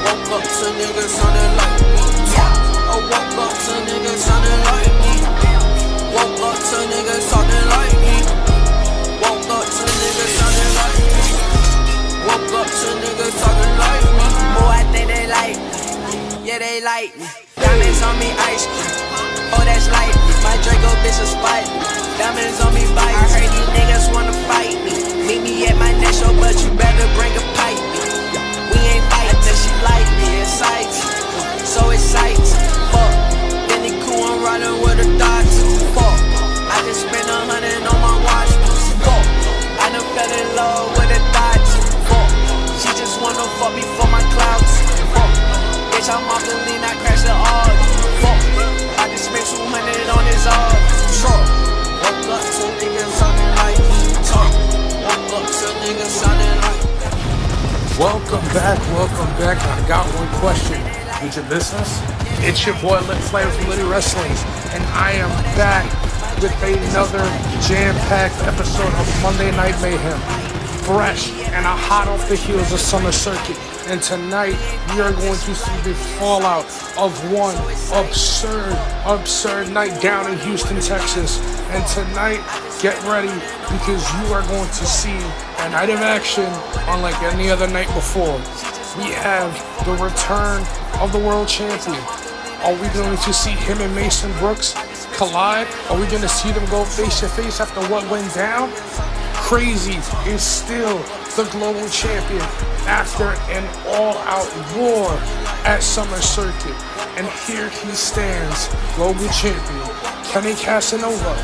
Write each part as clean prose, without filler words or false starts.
Woke up to niggas sounding like me. I woke up to niggas sounding like me. Woke up to niggas talking like me. Woke up to niggas sounding like me. Woke up to niggas talking like me. Boy, I think they like me. Yeah, they like me. Diamonds on me, ice cream. Oh, that's light. My Draco bitch a spite. Diamonds on me, bite. I heard these niggas wanna fight me. Meet me at my next show, but you better bring a pipe. We ain't fighting till she like me. Excites, so excites. Fuck, Benny cool, I'm riding with the dots. Fuck, I just spent 100 on my watch. Fuck, I done fell in love with the dots. Fuck, she just wanna fuck me for my clouds. Fuck, bitch, I'm off the lean, I crashed the all. Fuck, I just spent 200 on his all. Truck, woke up to niggas sounding like me. Talk, woke up to niggas sounding like me. Welcome back. I got one question. Did you miss us? It's your boy Lit Flair from Litty Wrestling, and I am back with another jam-packed episode of Monday Night Mayhem. Fresh and hot off the heels of Summer Circuit. And tonight we are going to see the fallout of one absurd night down in Houston, Texas. And tonight, get ready, because you are going to see a night of action unlike any other night before. We have the return of the world champion. Are we going to see him and Mason Brooks collide? Are we going to see them go face to face after what went down? Crazy is still the global champion after an all-out war at Summer Circuit. And here he stands, global champion Kenny Casanova,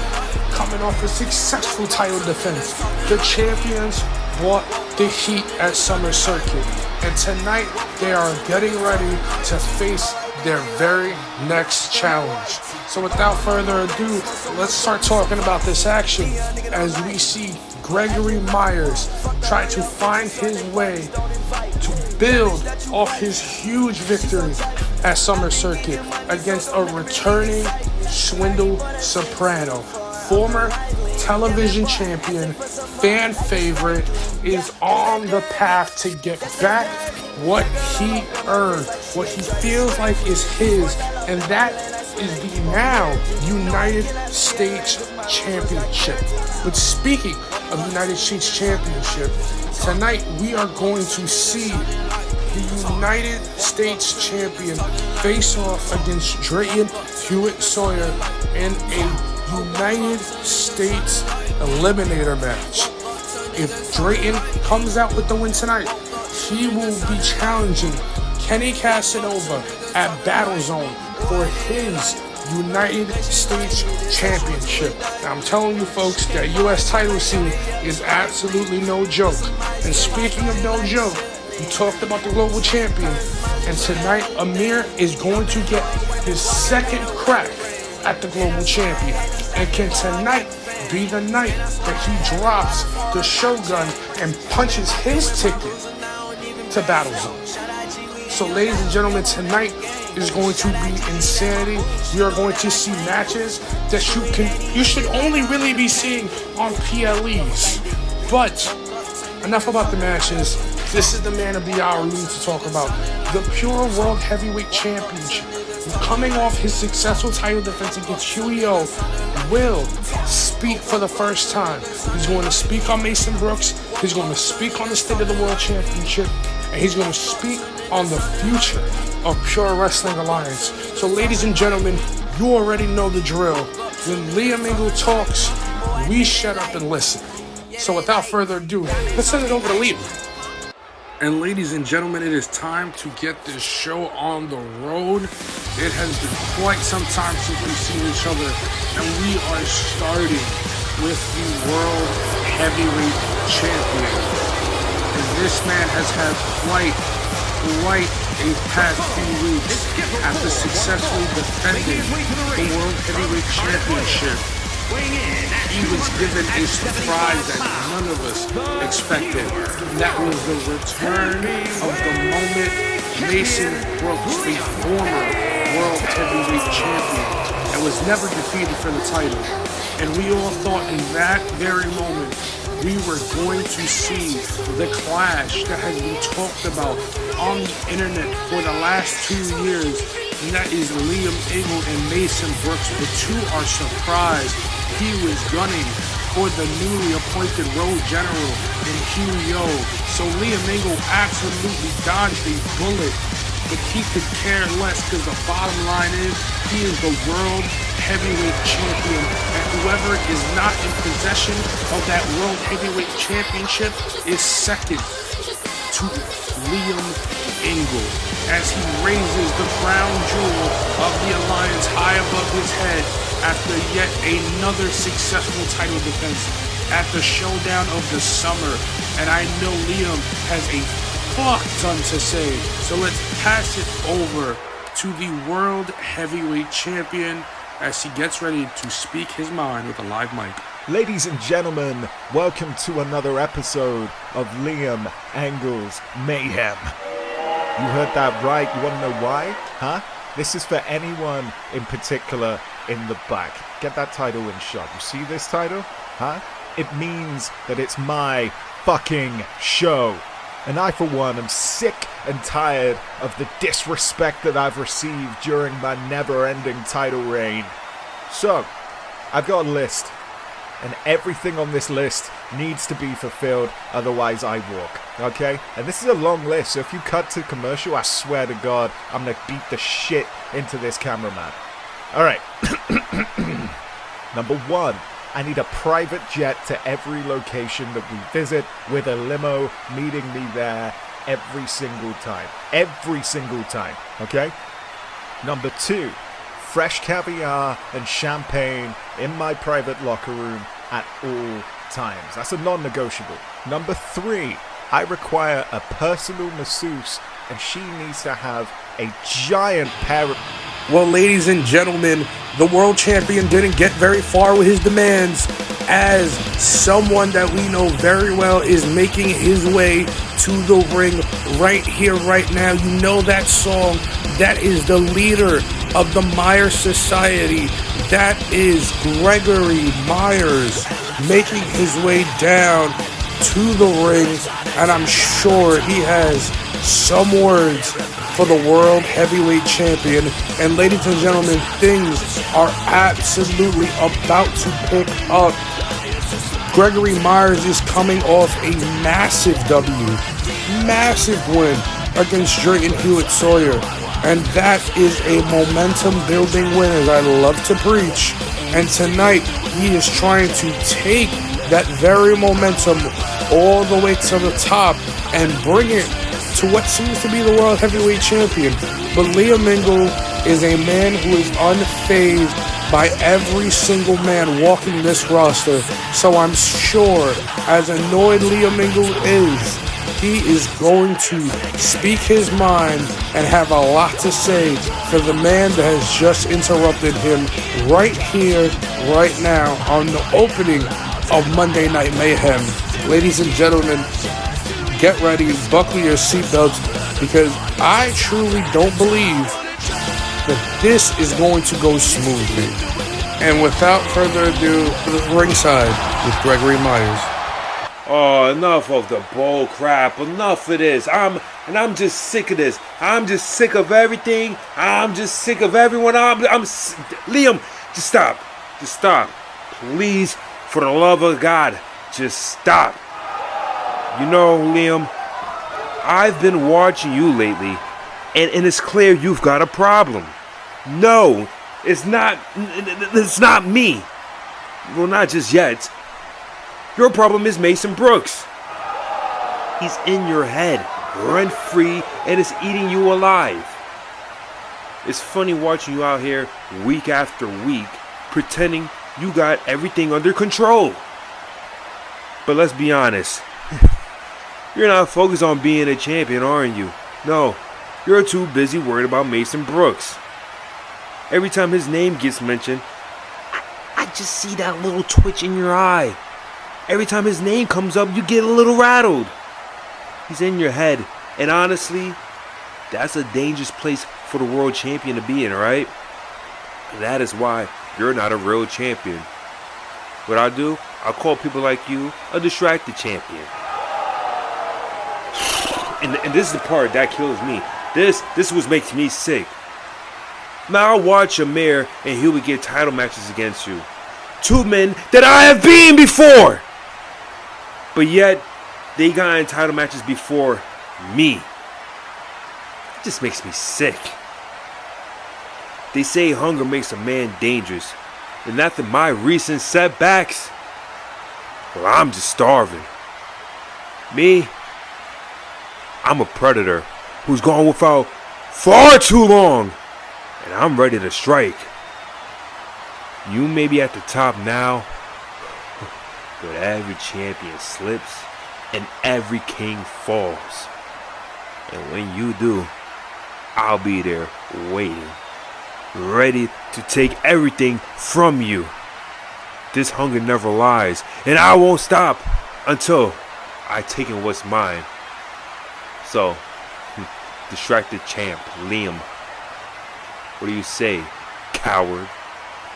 coming off a successful title defense. The champions brought the heat at Summer Circuit, and tonight they are getting ready to face their very next challenge. So without further ado, let's start talking about this action as we see Gregory Myers try to find his way to build off his huge victory at Summer Circuit against a returning Swindle Soprano. Former television champion, fan favorite, is on the path to get back what he earned, what he feels like is his, and that is the now United States Championship. But speaking of United States Championship, tonight we are going to see the United States Champion face off against Drayton Hewitt Sawyer in a United States Eliminator match. If Drayton comes out with the win tonight, he will be challenging Kenny Casanova at Battle Zone for his United States Championship. Now, I'm telling you folks, that U.S. title scene is absolutely no joke. And speaking of no joke, we talked about the global champion, and tonight Amir is going to get his second crack at the global champion. And can tonight be the night that he drops the Shogun and punches his ticket to Battle Zone? So ladies and gentlemen, tonight is going to be insanity. We are going to see matches that you should only really be seeing on PLEs. But enough about the matches. This is the man of the hour we need to talk about. The Pure World Heavyweight Championship. Coming off his successful title defense against Huey O, will speak for the first time. He's going to speak on Mason Brooks. He's going to speak on the state of the World Championship. And he's going to speak on the future of Pure Wrestling Alliance. So ladies and gentlemen, you already know the drill. When Liam Ingle talks, we shut up and listen. So without further ado, let's send it over to Liam. And ladies and gentlemen, it is time to get this show on the road. It has been quite some time since we've seen each other, and we are starting with the World Heavyweight Champion. And this man has had quite a past few weeks after successfully defending the World Heavyweight Championship. He was given a surprise that none of us expected. And that was the return of the moment Mason Brooks, the former World Heavyweight Champion, that was never defeated for the title. And we all thought in that very moment we were going to see the clash that has been talked about on the internet for the last 2 years, and that is Liam Eagle and Mason Brooks. But to our surprise, he was gunning for the newly appointed Road General in Hugh Yo. So Liam Eagle absolutely dodged a bullet, but he could care less because the bottom line is he is the world heavyweight champion, and whoever is not in possession of that world heavyweight championship is second to Liam Eagle as he raises the crown jewel of the alliance high above his head after yet another successful title defense at the showdown of the summer. And I know Liam has a fuck ton to say, so let's pass it over to the world heavyweight champion as he gets ready to speak his mind with a live mic. Ladies and gentlemen, welcome to another episode of Liam Eagle's Mayhem. You heard that right. You want to know why? Huh? This is for anyone in particular in the back. Get that title in shot. You see this title? Huh? It means that it's my fucking show. And I, for one, am sick and tired of the disrespect that I've received during my never-ending title reign. So, I've got a list, and everything on this list needs to be fulfilled, otherwise I walk, okay? And this is a long list, so if you cut to commercial, I swear to God, I'm gonna beat the shit into this cameraman. Alright. Number 1. I need a private jet to every location that we visit, with a limo meeting me there every single time. Every single time, okay? Number 2, fresh caviar and champagne in my private locker room at all times. That's a non-negotiable. Number 3, I require a personal masseuse, and she needs to have a giant pair of... Well, ladies and gentlemen, the world champion didn't get very far with his demands, as someone that we know very well is making his way to the ring right here, right now. You know that song. That is the leader of the Myers Society. That is Gregory Myers making his way down to the ring, and I'm sure he has some words for the world heavyweight champion. And ladies and gentlemen, things are absolutely about to pick up. Gregory Myers is coming off a massive massive win against Drayton Hewitt-Sawyer, and that is a momentum building win, as I love to preach. And tonight he is trying to take that very momentum all the way to the top and bring it to what seems to be the world heavyweight champion. But Liam Eagle is a man who is unfazed by every single man walking this roster. So I'm sure, as annoyed Liam Eagle is, he is going to speak his mind and have a lot to say for the man that has just interrupted him right here, right now, on the opening of Monday Night Mayhem. Ladies and gentlemen, get ready, buckle your seatbelts, because I truly don't believe that this is going to go smoothly. And without further ado, ringside with Gregory Myers. Oh, enough of the bull crap. Enough of this. I'm just sick of this. I'm just sick of everything. I'm just sick of everyone. Liam, just stop. Just stop. Please, for the love of God, just stop. You know, Liam, I've been watching you lately, and it's clear you've got a problem. No, it's not me. Well, not just yet. Your problem is Mason Brooks. He's in your head, rent-free, and it's eating you alive. It's funny watching you out here week after week, pretending you got everything under control. But let's be honest. You're not focused on being a champion, aren't you? No, you're too busy worried about Mason Brooks. Every time his name gets mentioned, I just see that little twitch in your eye. Every time his name comes up, you get a little rattled. He's in your head, and honestly, that's a dangerous place for the world champion to be in, right? That is why you're not a real champion. What I do, I call people like you a distracted champion. And this is the part that kills me. This is what makes me sick. Now I watch Amir and he would get title matches against you. Two men that I have been before. But yet, they got in title matches before me. It just makes me sick. They say hunger makes a man dangerous. And after my recent setbacks, well, I'm just starving. Me, I'm a predator who's gone without far too long. And I'm ready to strike. You may be at the top now, but every champion slips and every king falls. And when you do, I'll be there waiting, ready to take everything from you. This hunger never lies, and I won't stop until I take in what's mine. So, distracted champ, Liam, what do you say, coward?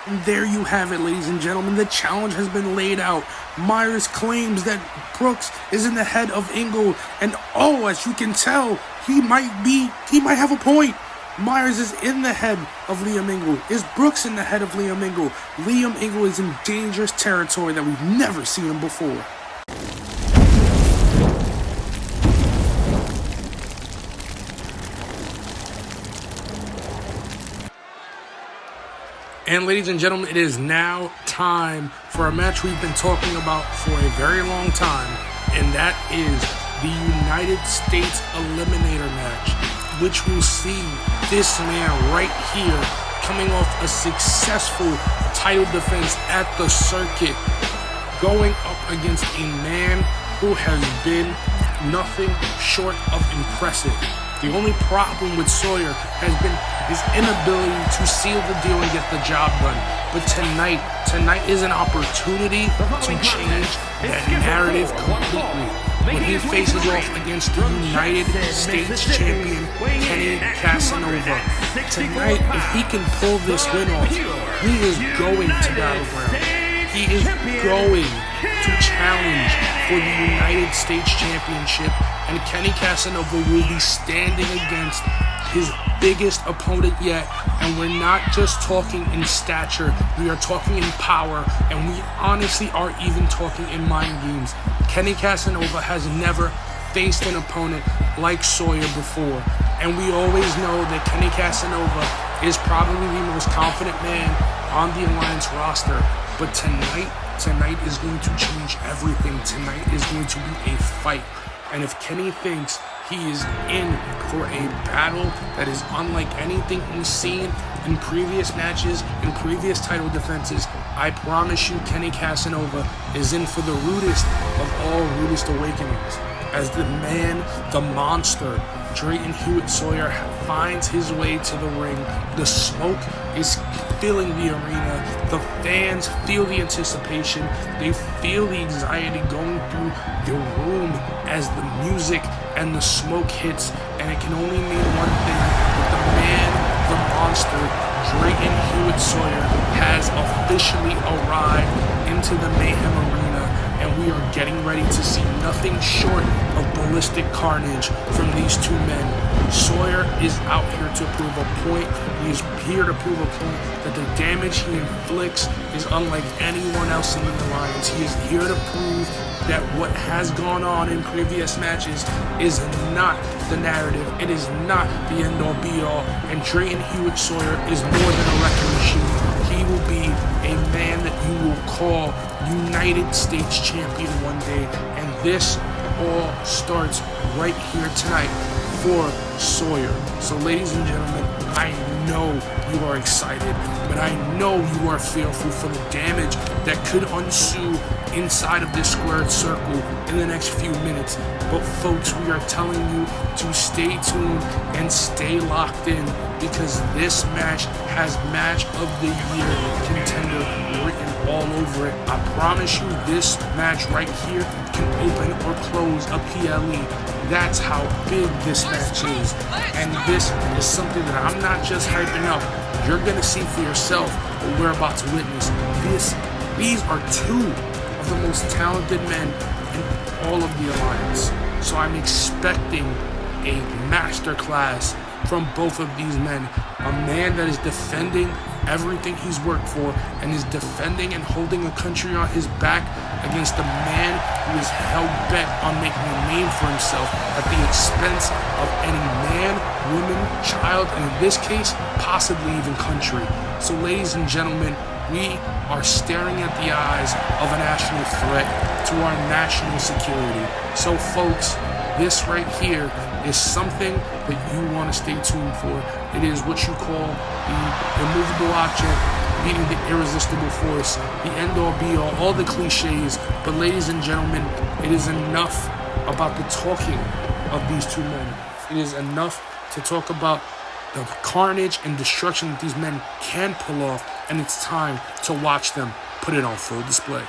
And there you have it, ladies and gentlemen. The challenge has been laid out. Myers claims that Brooks is in the head of Ingle, and as you can tell, he might have a point. Myers is in the head of Liam Ingle. Is Brooks in the head of Liam Ingle? Liam Ingle is in dangerous territory that we've never seen him before. And ladies and gentlemen, it is now time for a match we've been talking about for a very long time, and that is the United States Eliminator match, which will see this man right here coming off a successful title defense at the circuit, going up against a man who has been nothing short of impressive. The only problem with Sawyer has been his inability to seal the deal and get the job done. But tonight is an opportunity to change that narrative completely. When he faces off against the United States champion, Kenny Casanova. Tonight, if he can pull this win off, he is going to Battleground. He is going to challenge for the United States Championship, and Kenny Casanova will be standing against his biggest opponent yet. And we're not just talking in stature, we are talking in power, and we honestly are even talking in mind games. Kenny Casanova has never faced an opponent like Sawyer before, and we always know that Kenny Casanova is probably the most confident man on the Alliance roster. But tonight is going to change everything. Tonight is going to be a fight. And if Kenny thinks he is in for a battle that is unlike anything he's seen in previous matches, in previous title defenses, I promise you Kenny Casanova is in for the rudest of all rudest awakenings. As the man, the monster, Drayton Hewitt Sawyer finds his way to the ring. The smoke is filling the arena. The fans feel the anticipation. They feel the anxiety going through the room as the music and the smoke hits. And it can only mean one thing: that the man, the monster, Drayton Hewitt Sawyer has officially arrived into the Mayhem arena. And we are getting ready to see nothing short of ballistic carnage from these two men. Sawyer is out here to prove a point. He is here to prove a point that the damage he inflicts is unlike anyone else in the Alliance. He is here to prove that what has gone on in previous matches is not the narrative. It is not the end-all be-all. And Drayton Hewitt Sawyer is more than a wrecking machine. He will be a man that you will call United States champion one day. And this all starts right here tonight for Sawyer. So ladies and gentlemen, I know you are excited, but I know you are fearful for the damage that could ensue inside of this squared circle in the next few minutes. But folks, we are telling you to stay tuned and stay locked in, because this match has match of the year contender written all over it. I promise you this match right here can open or close a PLE. That's how big this match is. And this is something that I'm not just hyping up. You're going to see for yourself what we're about to witness. This These are two of the most talented men in all of the Alliance. So I'm expecting a masterclass from both of these men. A man that is defending everything he's worked for and is defending and holding a country on his back against a man who is hell-bent on making a name for himself at the expense of any man, woman, child, and in this case, possibly even country. So ladies and gentlemen, we are staring at the eyes of a national threat to our national security. So folks, this right here is something that you want to stay tuned for. It is what you call the immovable object meeting the irresistible force, the end-all be-all, all the cliches. But ladies and gentlemen, it is enough about the talking of these two men. It is enough to talk about the carnage and destruction that these men can pull off, and it's time to watch them put it on full display.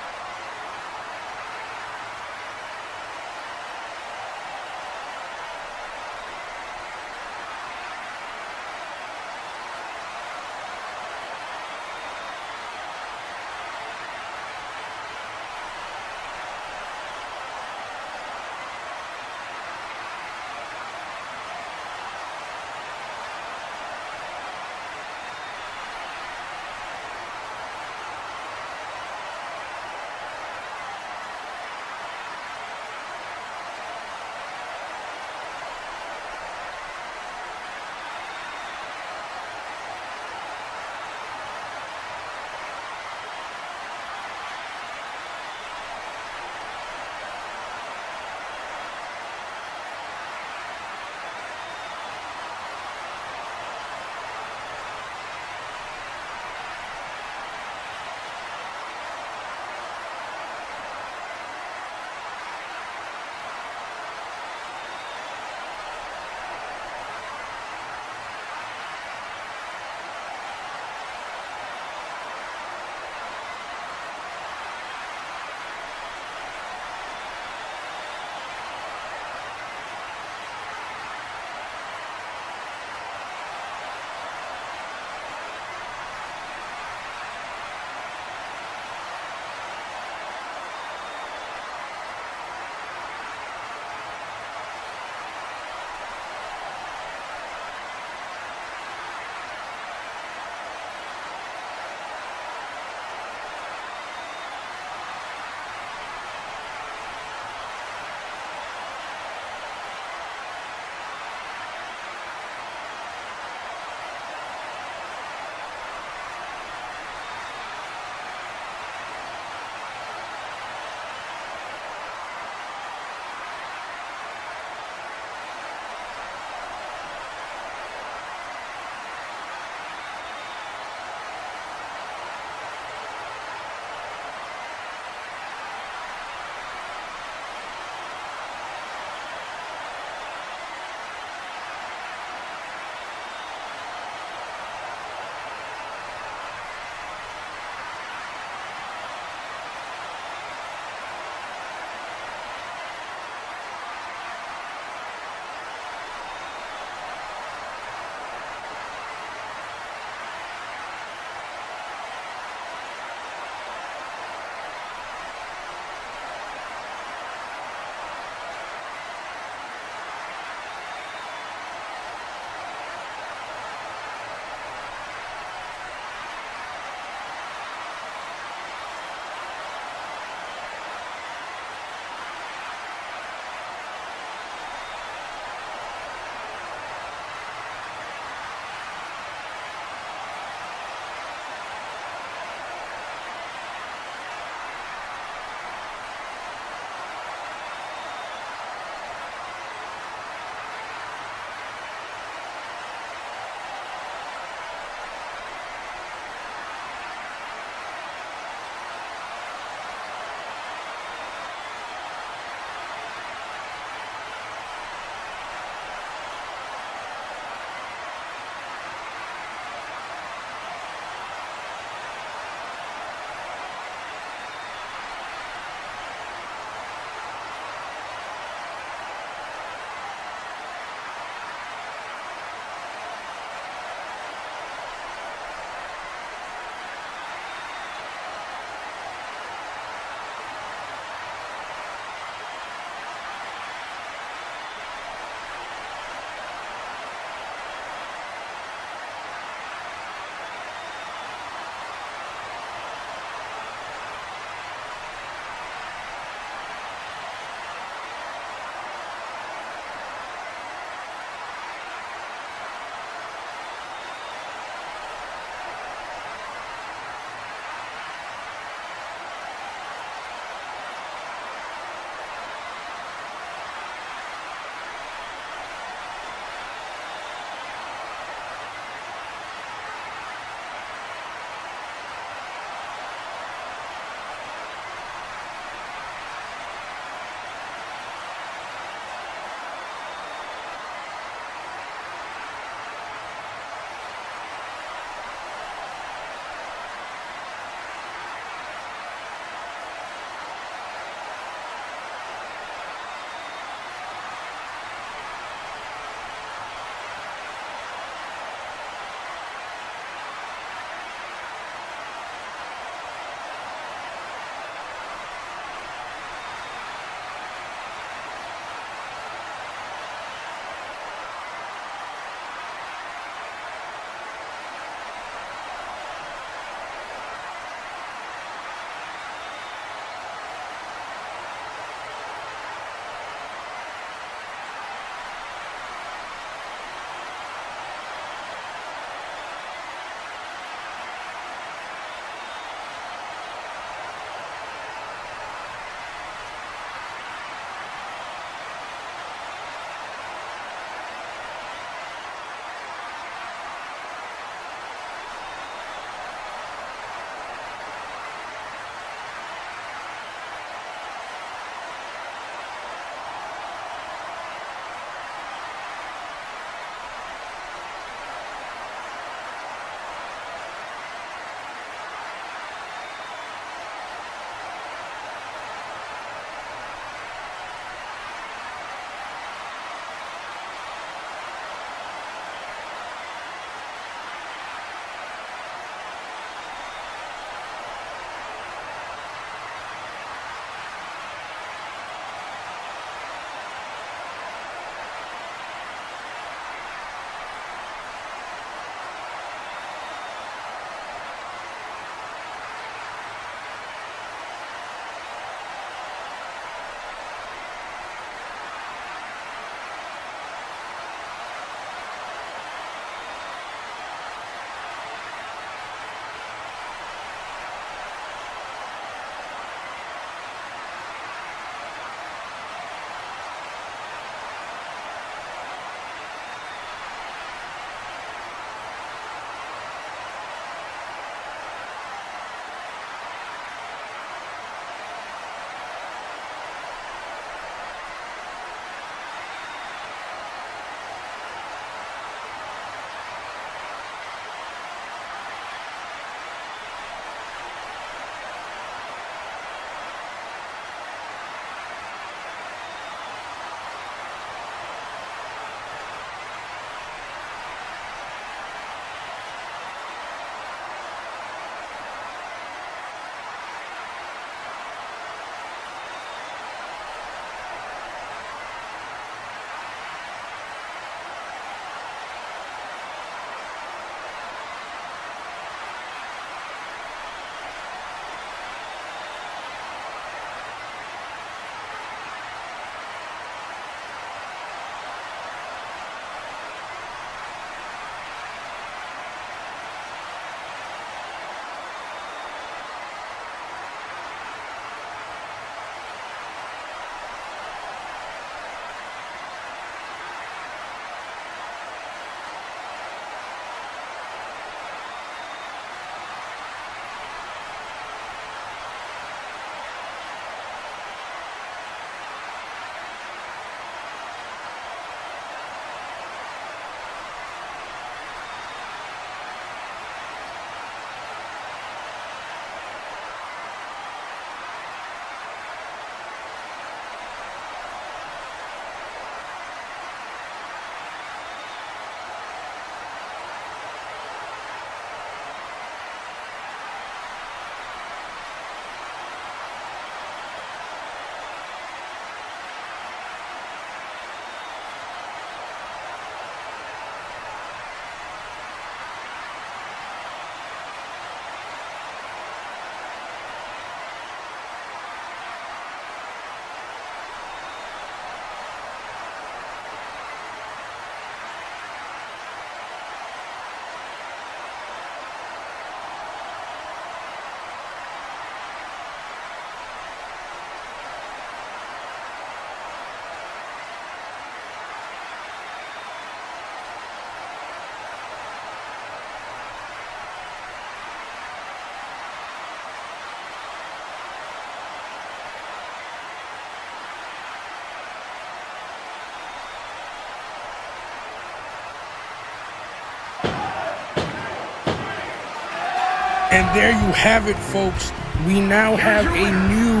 And there you have it, folks. We now have a new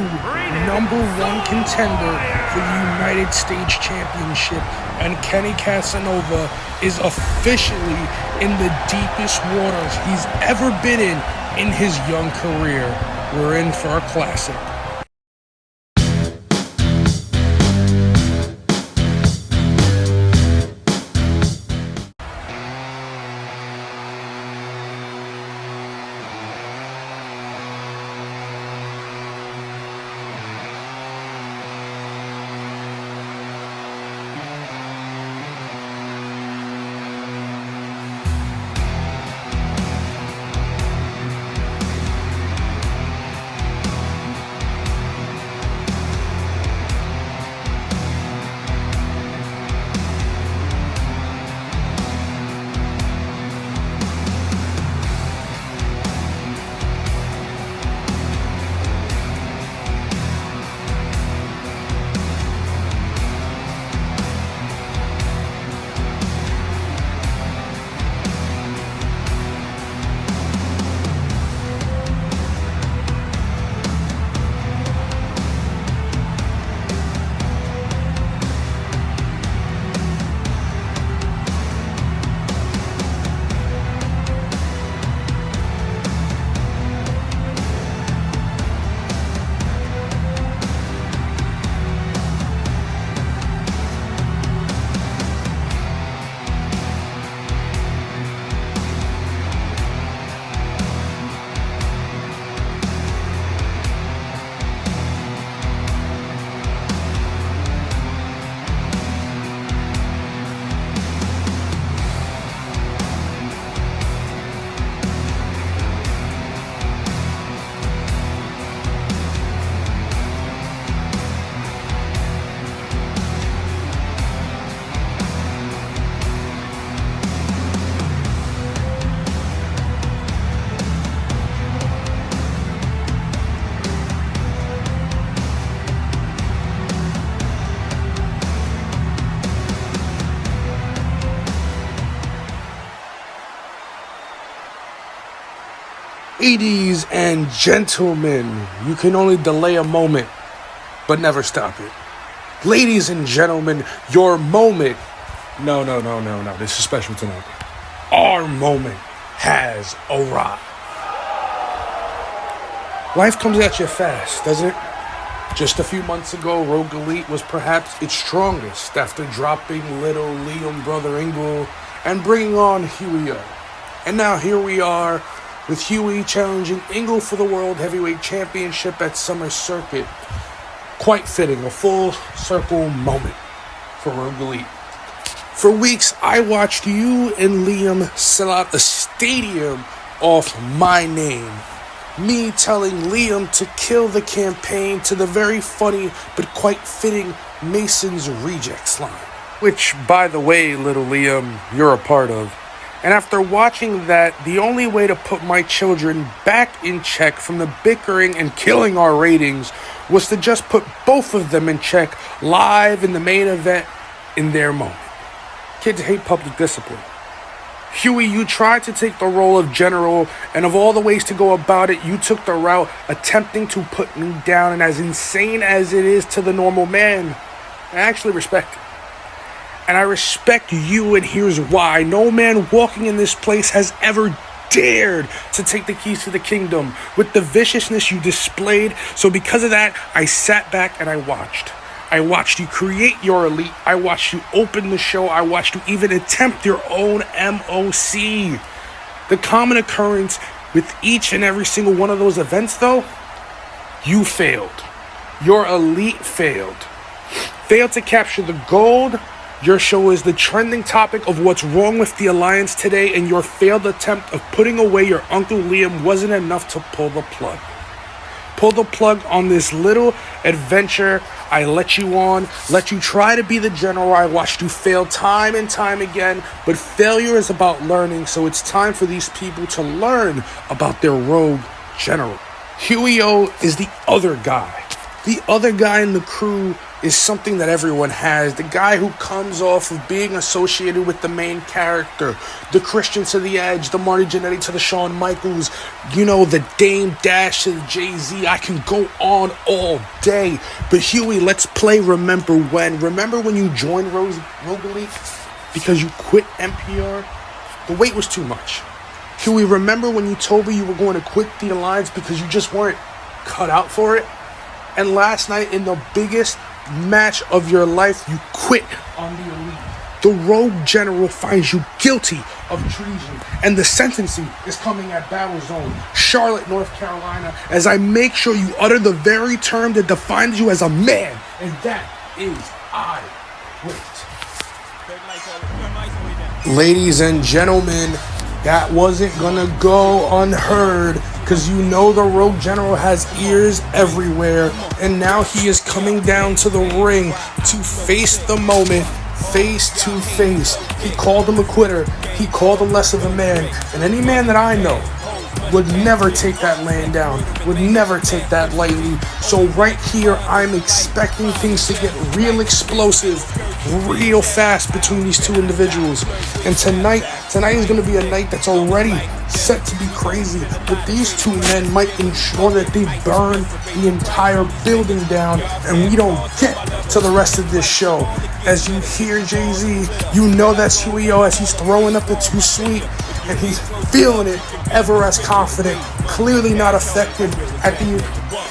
#1 contender for the United States Championship. And Kenny Casanova is officially in the deepest waters he's ever been in his young career. We're in for a classic. Ladies and gentlemen, you can only delay a moment, but never stop it. Ladies and gentlemen, your moment. No. This is special tonight. Our moment has arrived. Life comes at you fast, doesn't it? Just a few months ago, Rogue Elite was perhaps its strongest after dropping little Liam Brother Ingle and bringing on Huey O. And now here we are with Huey challenging Ingle for the World Heavyweight Championship at Summer Circuit. Quite fitting, a full circle moment for Rogue Elite. For weeks, I watched you and Liam sell out a stadium off my name. Me telling Liam to kill the campaign to the very funny but quite fitting Mason's Rejects line. Which, by the way, little Liam, you're a part of. And after watching that, the only way to put my children back in check from the bickering and killing our ratings was to just put both of them in check live in the main event in their moment. Kids hate public discipline. Huey, you tried to take the role of general, and of all the ways to go about it, you took the route attempting to put me down, and as insane as it is to the normal man, I actually respect it. And I respect you, and here's why. No man walking in this place has ever dared to take the keys to the kingdom with the viciousness you displayed. So because of that, I sat back and I watched. I watched you create your elite. I watched you open the show. I watched you even attempt your own MOC. The common occurrence with each and every single one of those events, though, you failed. Your elite failed. Failed to capture the gold. Your show is the trending topic of what's wrong with the Alliance today, and your failed attempt of putting away your Uncle Liam wasn't enough to pull the plug. Pull the plug on this little adventure I let you on, let you try to be the general. I watched you fail time and time again, but failure is about learning, so it's time for these people to learn about their rogue general. Huey O is the other guy. The other guy in the crew is something that everyone has. The guy who comes off of being associated with the main character. The Christian to the Edge, the Marty Jannetty to the Shawn Michaels, the Dame Dash to the Jay-Z. I can go on all day. But Huey, let's play Remember When. Remember when you joined Rogue Elite? Because you quit NPR? The weight was too much. Huey, remember when you told me you were going to quit the Alliance because you just weren't cut out for it? And last night, in the biggest match of your life, you quit on the Elite. The Rogue General finds you guilty of treason, and the sentencing is coming at Battle Zone, Charlotte, North Carolina, as I make sure you utter the very term that defines you as a man, and that is I quit. Ladies and gentlemen, that wasn't gonna go unheard, because the Rogue General has ears everywhere, and now he is coming down to the ring to face the moment, face to face. He called him a quitter, he called him less of a man, and any man that I know would never take that laying down, would never take that lightly. So right here, I'm expecting things to get real explosive, real fast between these two individuals. And tonight is going to be a night that's already set to be crazy. But these two men might ensure that they burn the entire building down and we don't get to the rest of this show. As you hear Jay-Z, you know that's Huey O as he's throwing up the Too Sweet, and he's feeling it ever as confident, clearly not affected at the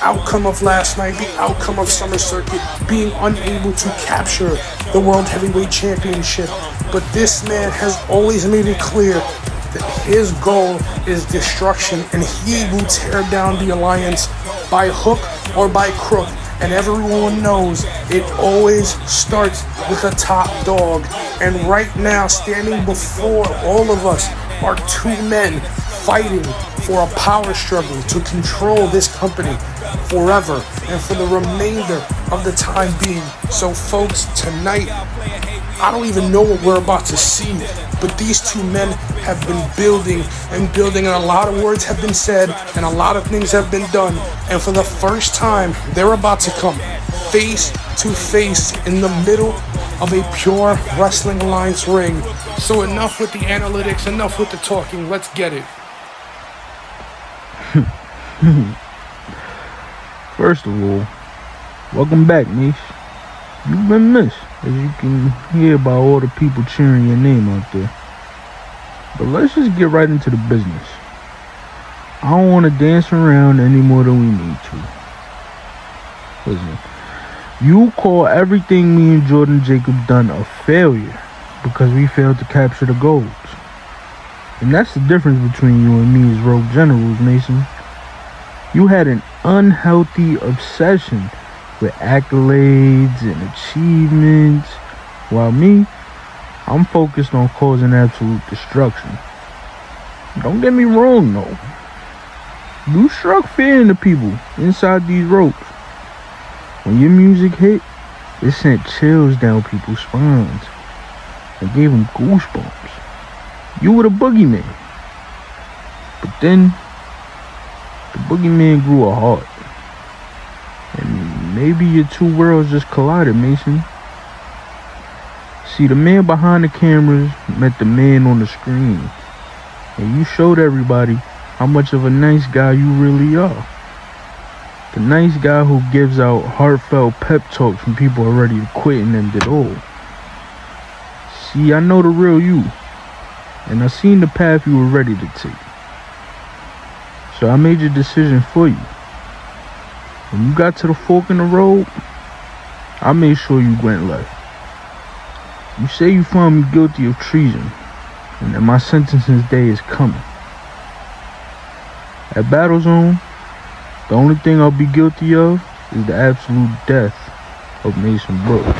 outcome of last night, the outcome of Summer Circuit, being unable to capture the World Heavyweight Championship. But this man has always made it clear that his goal is destruction, and he will tear down the Alliance by hook or by crook. And everyone knows it always starts with a top dog. And right now, standing before all of us are two men fighting for a power struggle to control this company forever and for the remainder of the time being. So folks, tonight, I don't even know what we're about to see, but these two men have been building and building, and a lot of words have been said and a lot of things have been done. And for the first time, they're about to come face to face in the middle of a pure Wrestling Alliance ring. So enough with the analytics, enough with the talking, let's get it. First of all, welcome back, Niche. You've been missed, as you can hear by all the people cheering your name out there. But let's just get right into the business. I don't want to dance around any more than we need to. Listen, you call everything me and Jordan Jacob done a failure because we failed to capture the goals. And that's the difference between you and me as Rogue Generals, Mason. You had an unhealthy obsession with accolades and achievements, while me, I'm focused on causing absolute destruction. Don't get me wrong though. You struck fear into people inside these ropes. When your music hit, it sent chills down people's spines and gave them goosebumps. You were the boogeyman. But then, the boogeyman grew a heart. And maybe your two worlds just collided, Mason. See, the man behind the cameras met the man on the screen. And you showed everybody how much of a nice guy you really are. The nice guy who gives out heartfelt pep talks when people are ready to quit and end it all. See, I know the real you. And I seen the path you were ready to take. So I made your decision for you. When you got to the fork in the road, I made sure you went left. You say you found me guilty of treason, and that my sentencing day is coming. At Battle Zone, the only thing I'll be guilty of is the absolute death of Mason Brooks.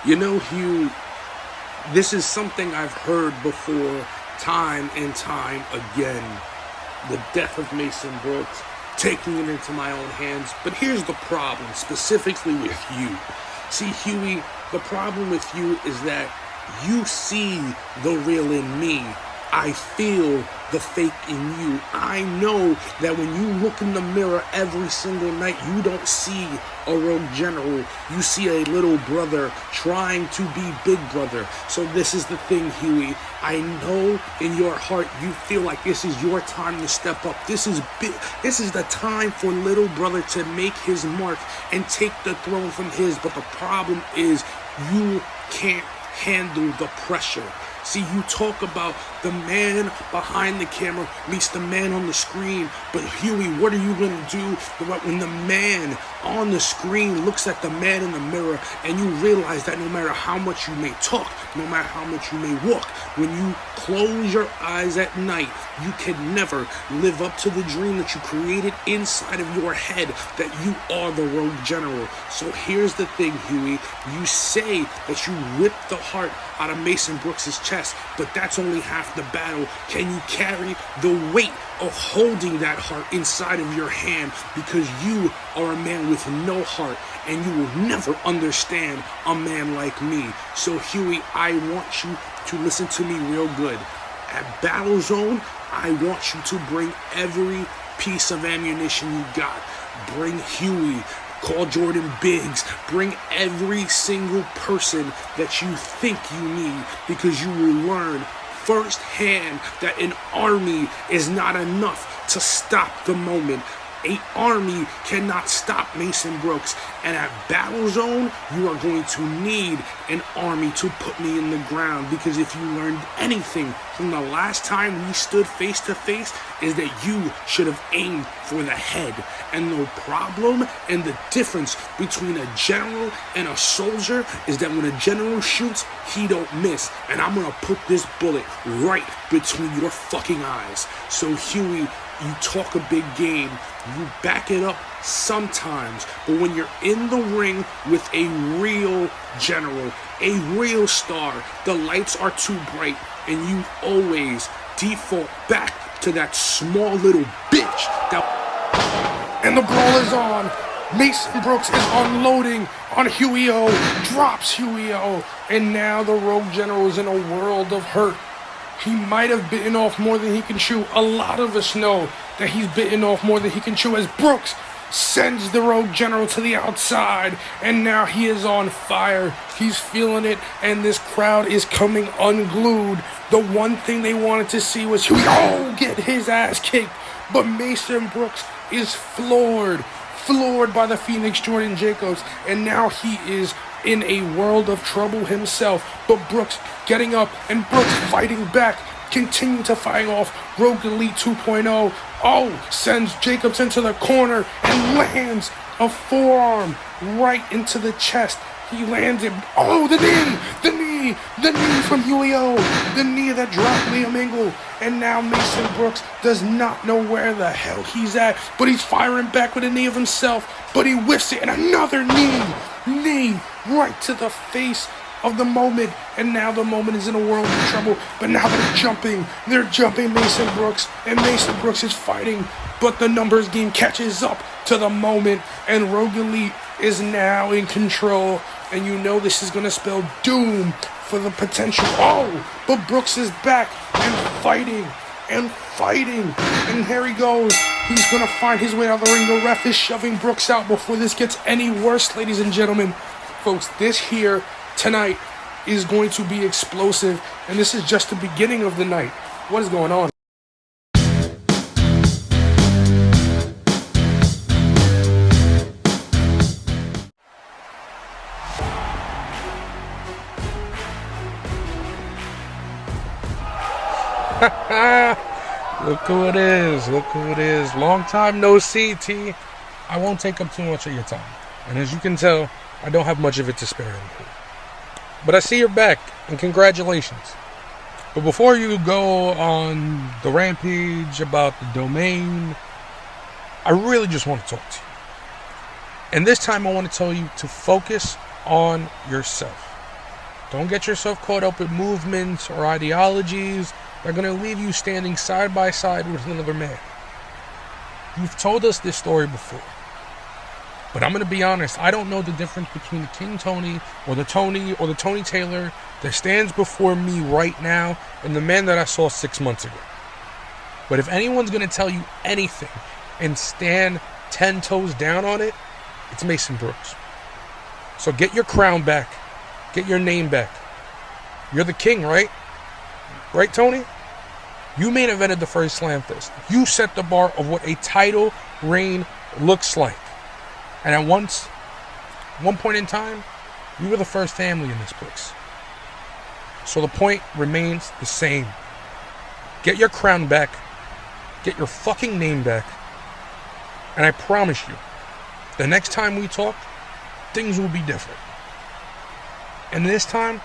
Hugh, this is something I've heard before, time and time again. The death of Mason Brooks, taking it into my own hands. But here's the problem, specifically with you. See, Huey, the problem with you is that you see the real in me. I feel the fake in you. I know that when you look in the mirror every single night, you don't see a rogue general. You see a little brother trying to be big brother. So this is the thing, Huey. I know in your heart you feel like this is your time to step up. This is the time for little brother to make his mark and take the throne from his. But the problem is you can't handle the pressure. See, you talk about the man behind the camera meets the man on the screen, but Huey, what are you going to do when the man on the screen looks at the man in the mirror and you realize that no matter how much you may talk, no matter how much you may walk, when you close your eyes at night, you can never live up to the dream that you created inside of your head that you are the rogue general. So here's the thing, Huey. You say that you ripped the heart out of Mason Brooks' chest, but that's only half the battle. Can you carry the weight of holding that heart inside of your hand? Because you are a man with no heart, and you will never understand a man like me. So Huey, I want you to listen to me real good. At Battle Zone, I want you to bring every piece of ammunition you got. Bring Huey. Call Jordan Biggs. Bring every single person that you think you need, because you will learn firsthand that an army is not enough to stop the moment. An army cannot stop Mason Brooks. And at Battle Zone, you are going to need an army to put me in the ground. Because if you learned anything from the last time we stood face to face, is that you should have aimed for the head. And the problem and the difference between a general and a soldier is that when a general shoots, he don't miss. And I'm going to put this bullet right between your fucking eyes. So Huey, you talk a big game, you back it up sometimes, but when you're in the ring with a real general, a real star, the lights are too bright, and you always default back to that small little bitch. And the brawl is on. Mason Brooks is unloading on Huey-O, drops Huey-O, and now the rogue general is in a world of hurt. He might have bitten off more than he can chew. A lot of us know that he's bitten off more than he can chew, as Brooks sends the rogue general to the outside, and now he is on fire. He's feeling it, and this crowd is coming unglued. The one thing they wanted to see was Huey-O get his ass kicked, but Mason Brooks is floored by the Phoenix Jordan Jacobs, and now he is in a world of trouble himself. But Brooks getting up, and Brooks fighting back, continuing to fight off Rogue Elite 2.0. Oh, sends Jacobs into the corner and lands a forearm right into the chest. He lands it. Oh, the knee from Huey-O. The knee that dropped Liam Ingle. And now Mason Brooks does not know where the hell he's at, but he's firing back with a knee of himself, but he whiffs it, and another knee right to the face of the moment. And now the moment is in a world of trouble, but now they're jumping Mason Brooks, and Mason Brooks is fighting, but the numbers game catches up to the moment, and Rogue Elite is now in control, and you know this is going to spell doom for the potential. Oh, but Brooks is back and fighting, and here he goes. He's going to find his way out of the ring. The ref is shoving Brooks out before this gets any worse, ladies and gentlemen. Folks, this here tonight is going to be explosive, and this is just the beginning of the night. What is going on? Look who it is. Long time no see, T. I won't take up too much of your time. And as you can tell, I don't have much of it to spare anymore. But I see you're back, and congratulations. But before you go on the rampage about the domain, I really just want to talk to you. And this time I want to tell you to focus on yourself. Don't get yourself caught up with movements or ideologies that are going to leave you standing side by side with another man. You've told us this story before. But I'm going to be honest, I don't know the difference between the King Tony or the Tony Taylor that stands before me right now and the man that I saw 6 months ago. But if anyone's going to tell you anything and stand 10 toes down on it, it's Mason Brooks. So get your crown back. Get your name back. You're the king, right? Right, Tony? You main evented the first Slam Fest. You set the bar of what a title reign looks like. And at one point in time, you were the first family in this place. So the point remains the same. Get your crown back. Get your fucking name back. And I promise you, the next time we talk, things will be different. And this time,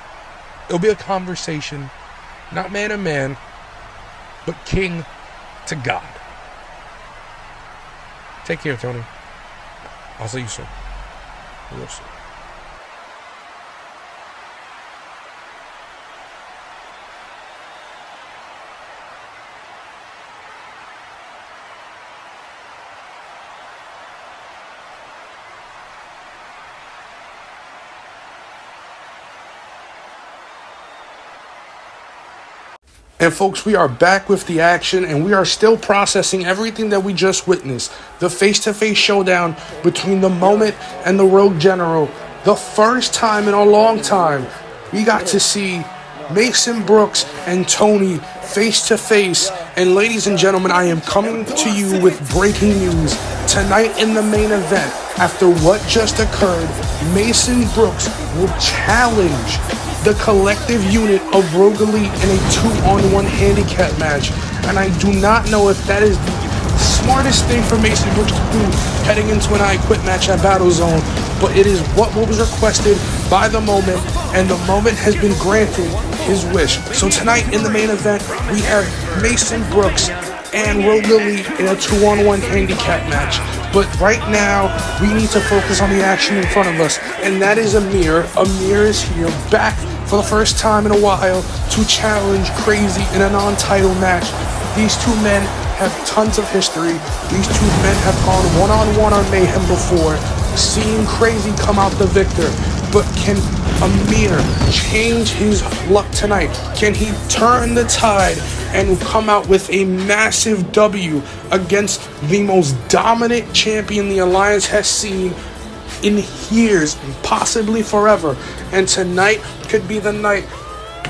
it'll be a conversation, not man to man, but king to God. Take care, Tony. I'll see you soon. Real soon. And folks, we are back with the action, and we are still processing everything that we just witnessed. The face-to-face showdown between the Moment and the Rogue General. The first time in a long time we got to see Mason Brooks and Tony face-to-face. And ladies and gentlemen, I am coming to you with breaking news. Tonight in the main event, after what just occurred, Mason Brooks will challenge the collective unit of Rogue Elite in a 2-on-1 handicap match. And I do not know if that is the smartest thing for Mason Brooks to do heading into an I Quit match at Battle Zone, but it is what was requested by the Moment, and the Moment has been granted his wish. So tonight in the main event, we have Mason Brooks and Rogue Elite in a 2-on-1 handicap match. But right now, we need to focus on the action in front of us, and that is Amir. Amir is here, back for the first time in a while, to challenge Crazy in a non-title match. These two men have tons of history. These two men have gone one-on-one on Mayhem before, seeing Crazy come out the victor. But can Amir change his luck tonight? Can he turn the tide and come out with a massive W against the most dominant champion the Alliance has seen in years, possibly forever? And tonight could be the night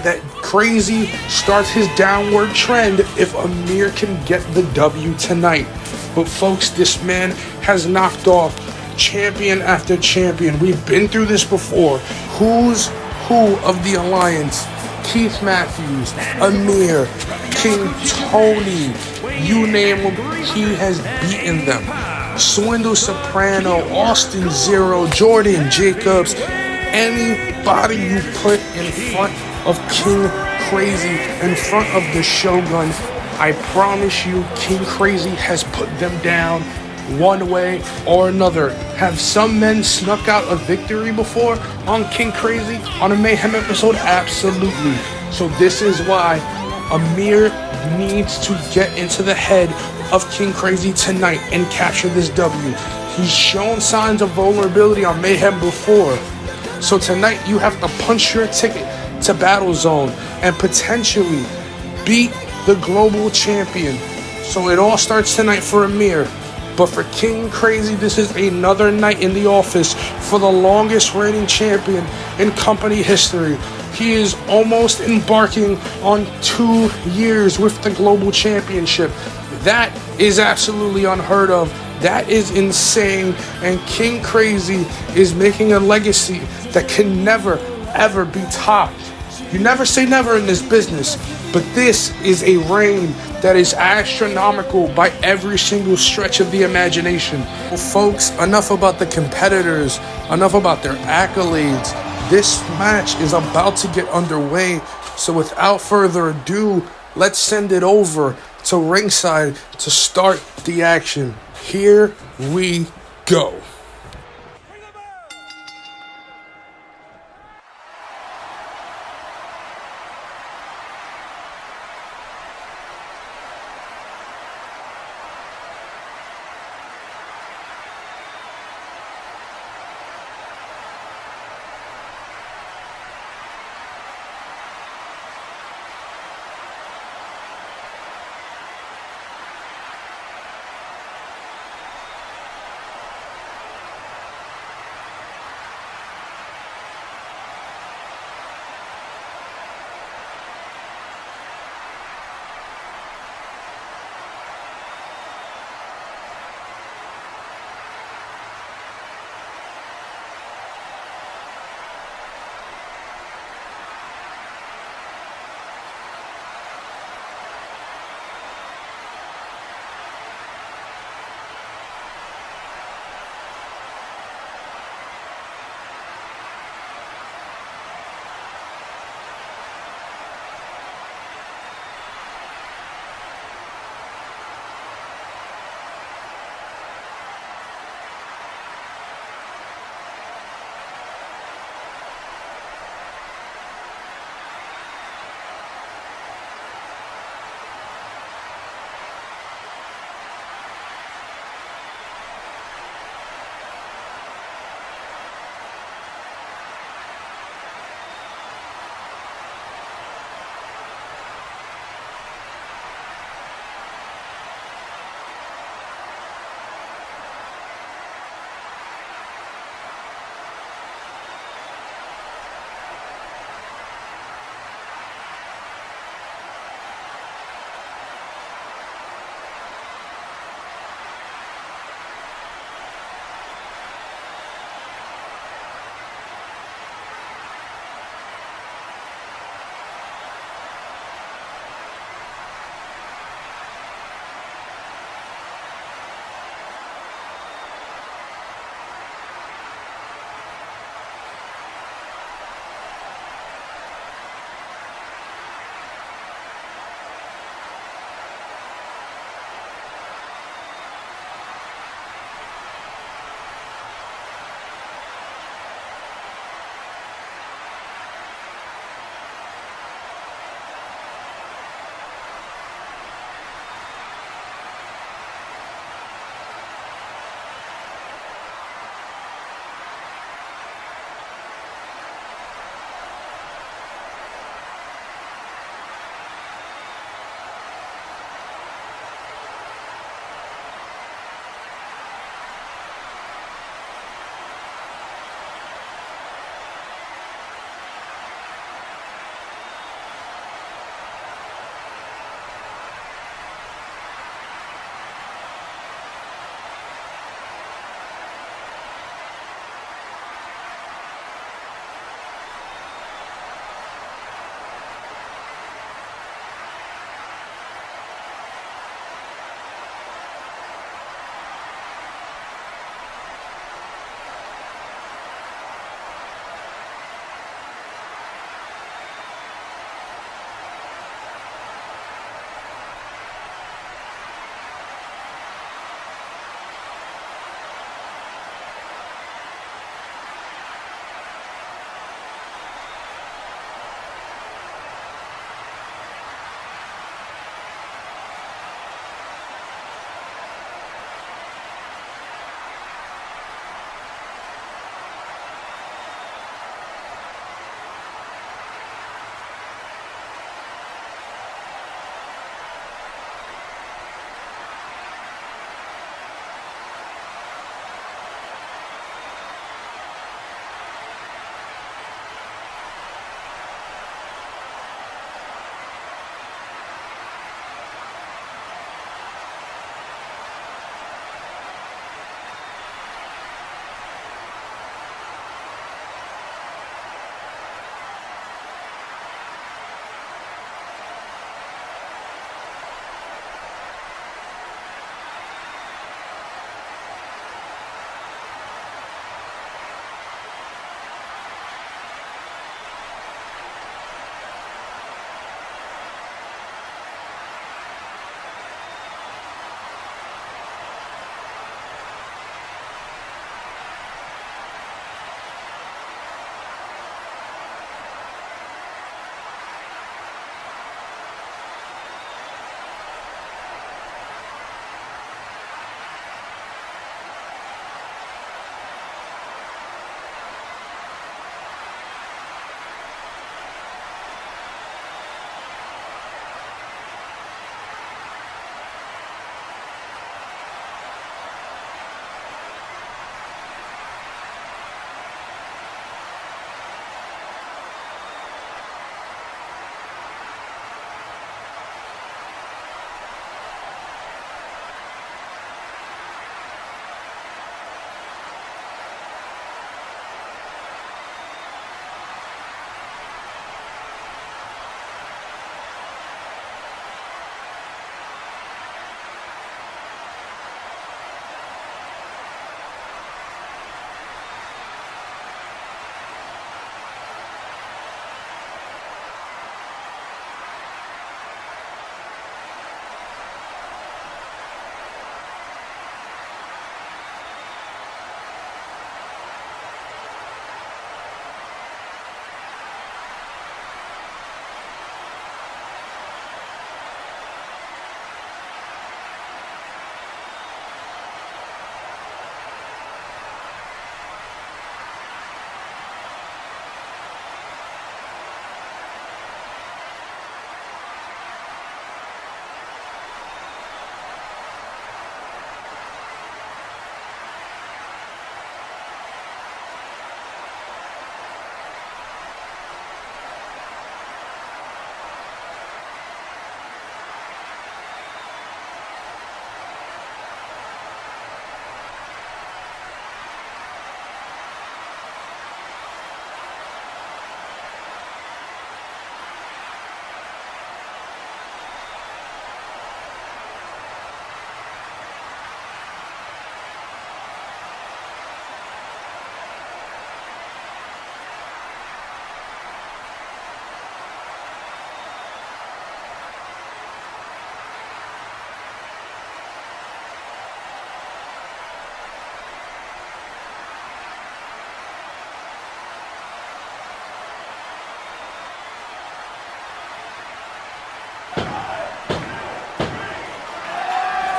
that Crazy starts his downward trend if Amir can get the W tonight. But folks, this man has knocked off champion after champion. We've been through this before. Who's who of the Alliance? Keith Matthews, Amir, King Tony, you name him, he has beaten them. Swindle Soprano, Austin Zero, Jordan Jacobs, anybody you put in front of King Crazy, in front of the Shogun, I promise you, King Crazy has put them down one way or another. Have some men snuck out a victory before on King Crazy on a Mayhem episode? Absolutely. So this is why Amir needs to get into the head of King Crazy tonight and capture this W. He's shown signs of vulnerability on Mayhem before. So tonight you have to punch your ticket to Battle Zone and potentially beat the global champion. So it all starts tonight for Amir. But for King Crazy, this is another night in the office for the longest reigning champion in company history. He is almost embarking on 2 years with the global championship. That is absolutely unheard of. That is insane. And King Crazy is making a legacy that can never, ever be topped. You never say never in this business, but this is a reign that is astronomical by every single stretch of the imagination. Well, folks, enough about the competitors, enough about their accolades. This match is about to get underway, so without further ado, let's send it over to ringside to start the action. Here we go.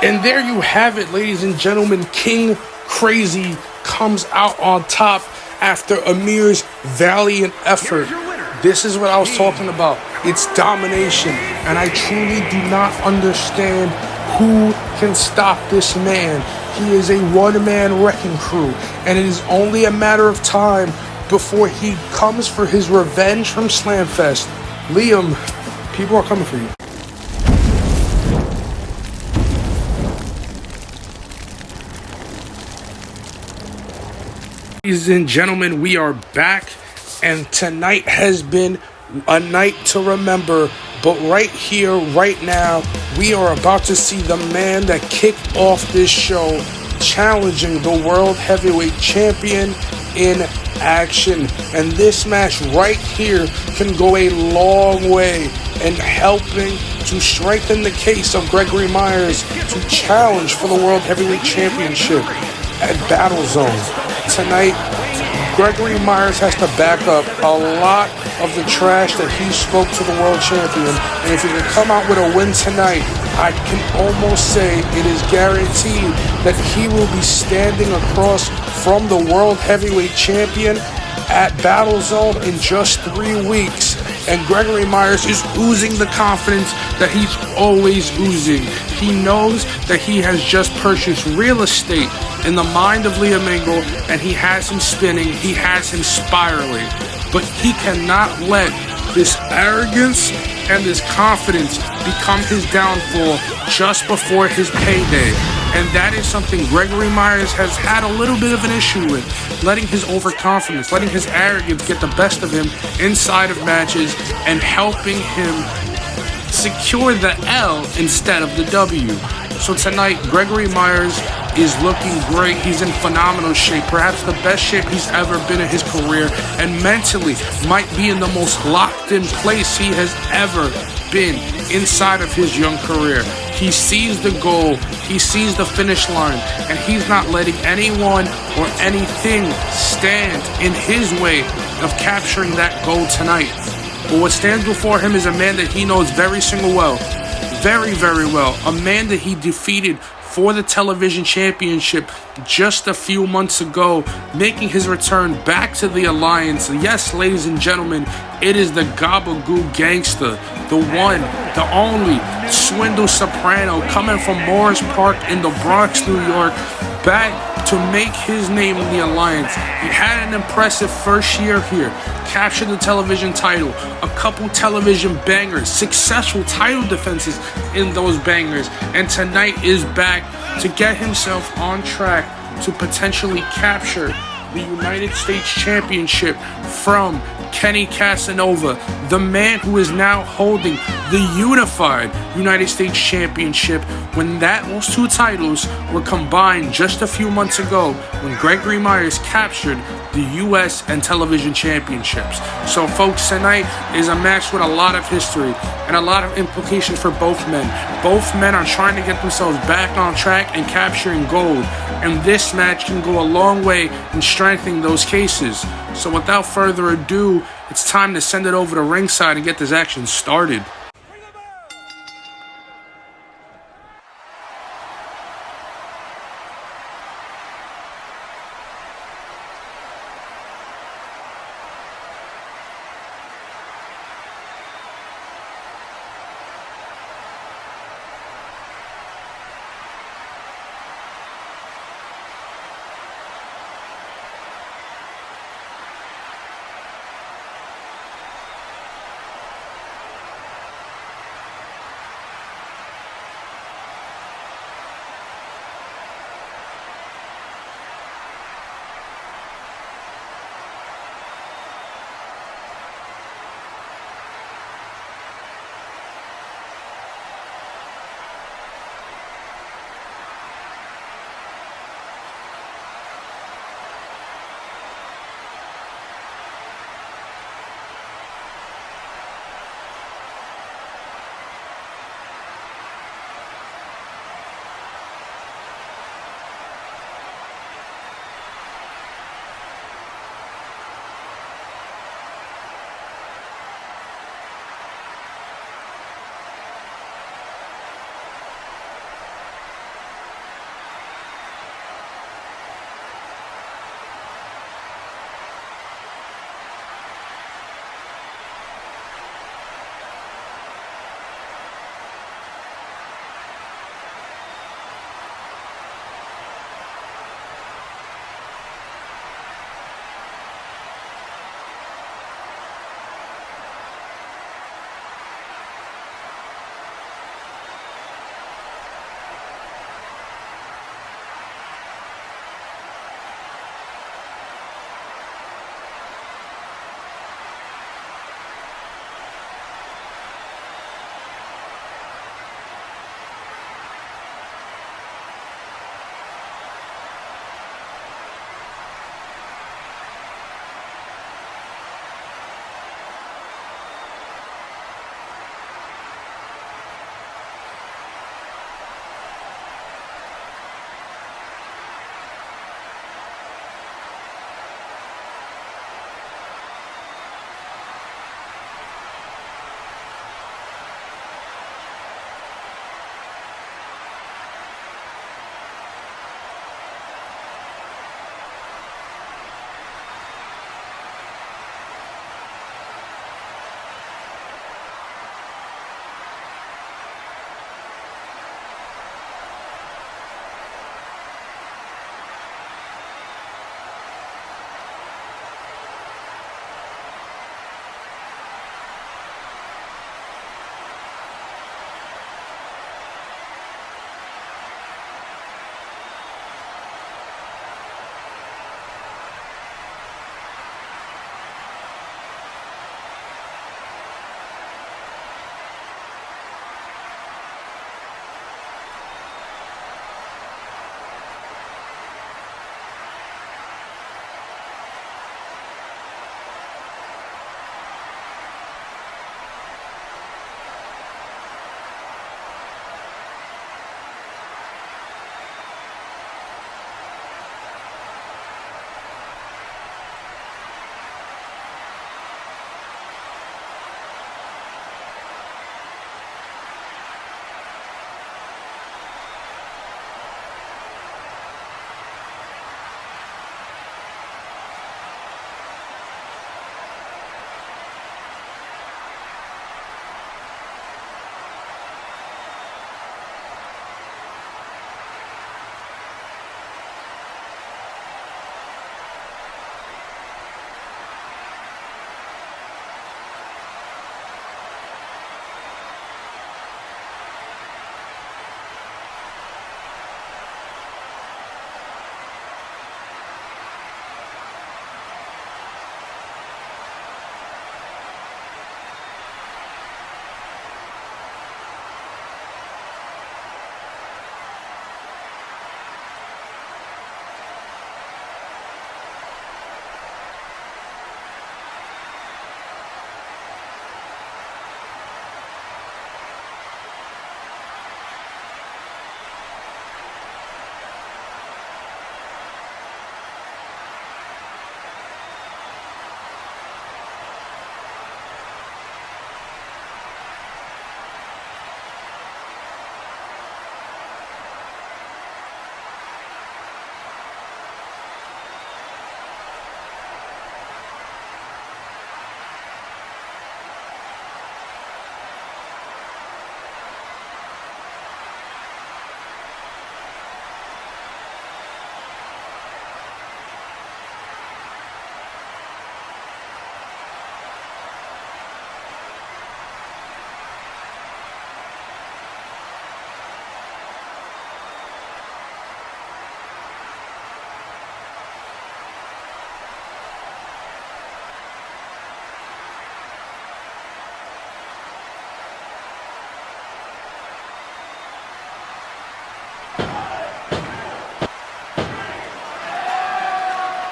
And there you have it, ladies and gentlemen. King Crazy comes out on top after Amir's valiant effort. This is what I was talking about. It's domination. And I truly do not understand who can stop this man. He is a one-man wrecking crew. And it is only a matter of time before he comes for his revenge from Slamfest. Liam, people are coming for you. Ladies and gentlemen, we are back, and tonight has been a night to remember. But right here, right now, we are about to see the man that kicked off this show challenging the World Heavyweight Champion in action. And this match right here can go a long way in helping to strengthen the case of Gregory Myers to challenge for the World Heavyweight Championship at Battle Zone. Tonight, Gregory Myers has to back up a lot of the trash that he spoke to the world champion. And if he can come out with a win tonight, I can almost say it is guaranteed that he will be standing across from the World Heavyweight Champion at Battle Zone in just 3 weeks. And Gregory Myers is oozing the confidence that he's always oozing. He knows that he has just purchased real estate in the mind of Liam Angle, and he has him spinning, he has him spiraling. But he cannot let this arrogance and this confidence become his downfall just before his payday. And that is something Gregory Myers has had a little bit of an issue with. Letting his overconfidence, letting his arrogance get the best of him inside of matches and helping him secure the L instead of the W. So tonight, Gregory Myers is looking great. He's in phenomenal shape, perhaps the best shape he's ever been in his career, and mentally might be in the most locked in place he has ever been inside of his young career. He sees the goal, he sees the finish line, and he's not letting anyone or anything stand in his way of capturing that goal tonight. But what stands before him is a man that he knows very well, very well. A man that he defeated for the television championship just a few months ago, making his return back to the Alliance. Yes, ladies and gentlemen, it is the Gabagoo Gangster, the one, the only Swindle Soprano, coming from Morris Park in the Bronx, New York, back to make his name in the Alliance. He had an impressive first year here, captured the television title, a couple television bangers, successful title defenses in those bangers, and tonight is back to get himself on track to potentially capture the United States Championship from Kenny Casanova, the man who is now holding the unified United States Championship, when those two titles were combined just a few months ago when Gregory Myers captured the US and television championships. So folks, tonight is a match with a lot of history and a lot of implications for both men. Both men are trying to get themselves back on track and capturing gold, and this match can go a long way in strengthening those cases. So without further ado, it's time to send it over to ringside and get this action started.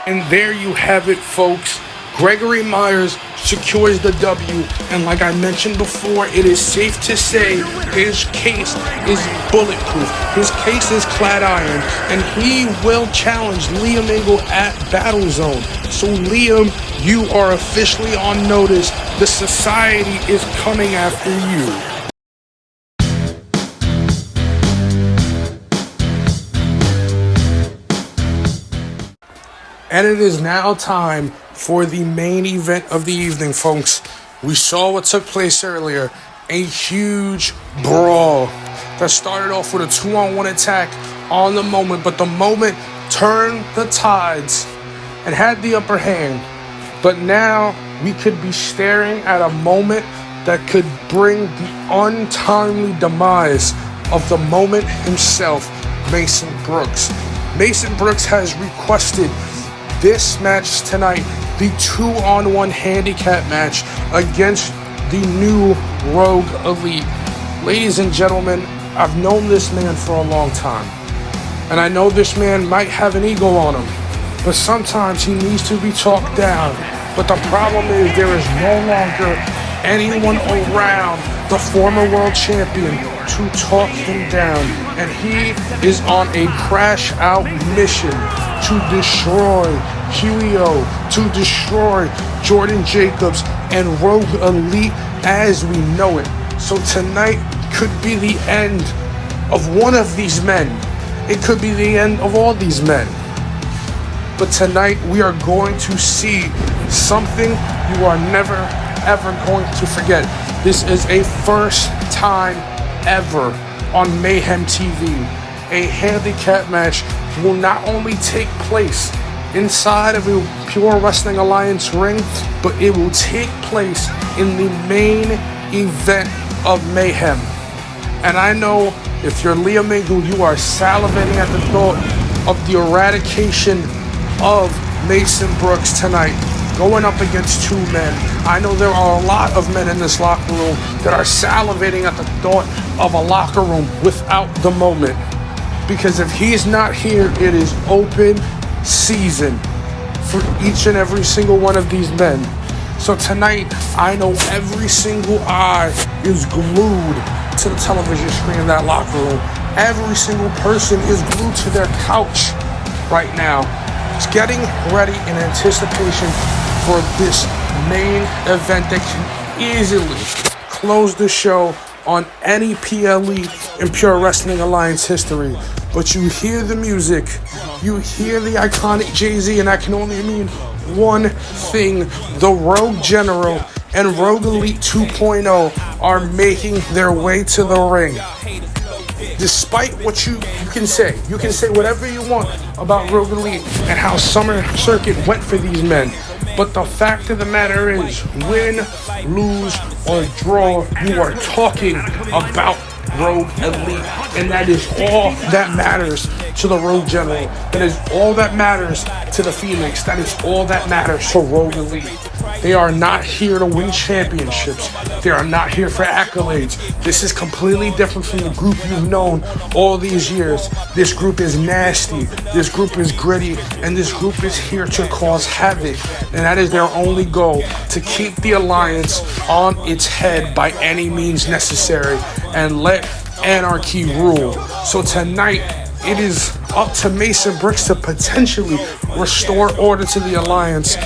And there you have it, folks. Gregory Myers secures the W, and like I mentioned before, it is safe to say his case is bulletproof. His case is clad iron, and he will challenge Liam Engel at Battle Zone. So Liam, you are officially on notice. The society is coming after you. And it is now time for the main event of the evening, folks. We saw what took place earlier. A huge brawl that started off with a 2-on-1 attack on the moment, but the moment turned the tides and had the upper hand. But now we could be staring at a moment that could bring the untimely demise of the moment himself, Mason Brooks. Mason Brooks has requested this match tonight, the 2-on-1 handicap match against the new Rogue Elite. Ladies and gentlemen, I've known this man for a long time, and I know this man might have an ego on him, but sometimes he needs to be talked down. But the problem is there is no longer anyone around the former world champion to talk him down, and he is on a crash out mission to destroy Huio, to destroy Jordan Jacobs and Rogue Elite as we know it. So tonight could be the end of one of these men. It could be the end of all these men. But tonight we are going to see something you are never ever going to forget. This is a first time ever on Mayhem TV. A handicap match will not only take place inside of a Pure Wrestling Alliance ring, but it will take place in the main event of Mayhem. And I know if you're Liam Engel, you are salivating at the thought of the eradication of Mason Brooks tonight, going up against two men. I know there are a lot of men in this locker room that are salivating at the thought of a locker room without the moment. Because if he's not here, it is open season for each and every single one of these men. So tonight, I know every single eye is glued to the television screen in that locker room. Every single person is glued to their couch right now. It's getting ready in anticipation for this main event that can easily close the show on any PLE in Pure Wrestling Alliance history. But you hear the music, you hear the iconic Jay-Z, and that can only mean one thing: the Rogue General and Rogue Elite 2.0 are making their way to the ring. Despite what you can say whatever you want about Rogue Elite and how Summer Circuit went for these men. But the fact of the matter is, win, lose, or draw, you are talking about Rogue Elite, and that is all that matters to the Rogue General. That is all that matters to the Phoenix. That is all that matters to Rogue Elite. They are not here to win championships. They are not here for accolades. This is completely different from the group you've known all these years. This group is nasty. This group is gritty. And this group is here to cause havoc. And that is their only goal, to keep the Alliance on its head by any means necessary and let anarchy rule. So tonight, it is up to Mason Brooks to potentially restore order to the Alliance.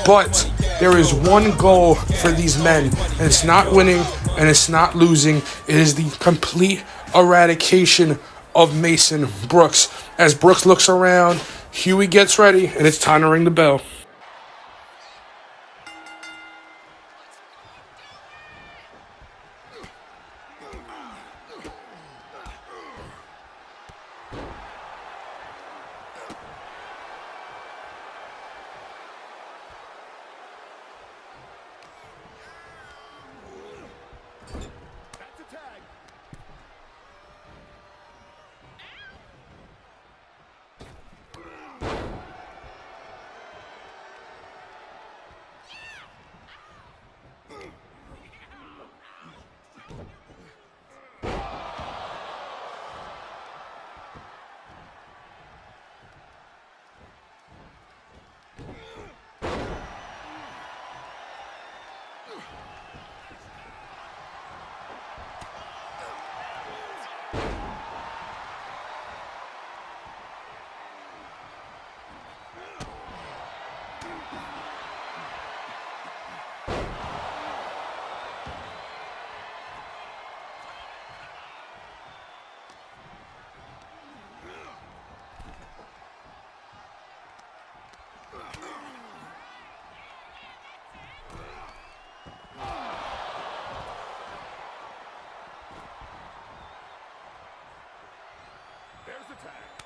But there is one goal for these men, and it's not winning and it's not losing. It is the complete eradication of Mason Brooks. As Brooks looks around, Huey gets ready, and it's time to ring the bell. There's a tag.